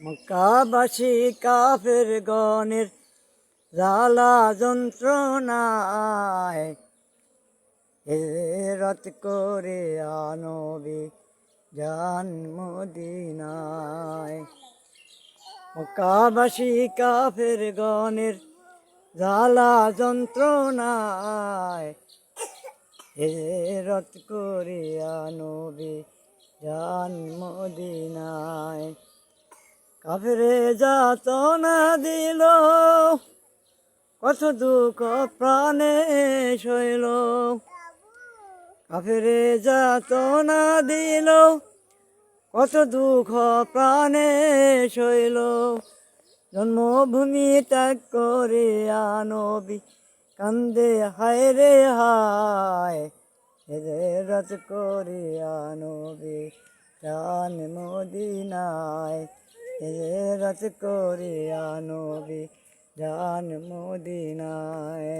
মক্কাবাসী কাফের গণের জ্বালা যন্ত্রণায় হিজরত করে নবী যান মদিনায়। মক্কাবাসী কাফের গণের জ্বালা যন্ত্রণায় হিজরত করে নবী যান মদিনায়। কাফেরে যাতনা দিল, কত দুঃখ প্রাণে সইল। কাফেরে যাতনা দিল, কত দুঃখ প্রাণে সইল। জন্মভূমি ত্যাগ করে নবী কান্দে হায় রে হায়। হিজরত করে নবী যান মদিনায়। হিজরত করে নবী যান মদিনায়।